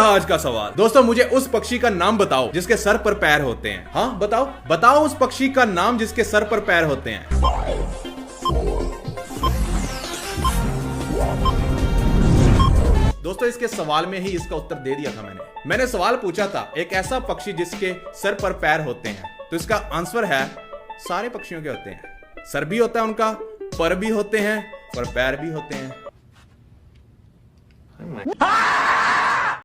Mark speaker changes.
Speaker 1: आज का सवाल। दोस्तों मुझे उस पक्षी का नाम बताओ जिसके सर पर पैर होते हैं। हाँ बताओ बताओ उस पक्षी का नाम जिसके सर पर पैर होते हैं। दोस्तों इसके सवाल में ही इसका उत्तर दे दिया था मैंने सवाल पूछा था एक ऐसा पक्षी जिसके सर पर पैर होते हैं, तो इसका आंसर है सारे पक्षियों के होते हैं। सर भी होता है उनका, पर भी होते हैं और पैर भी होते हैं।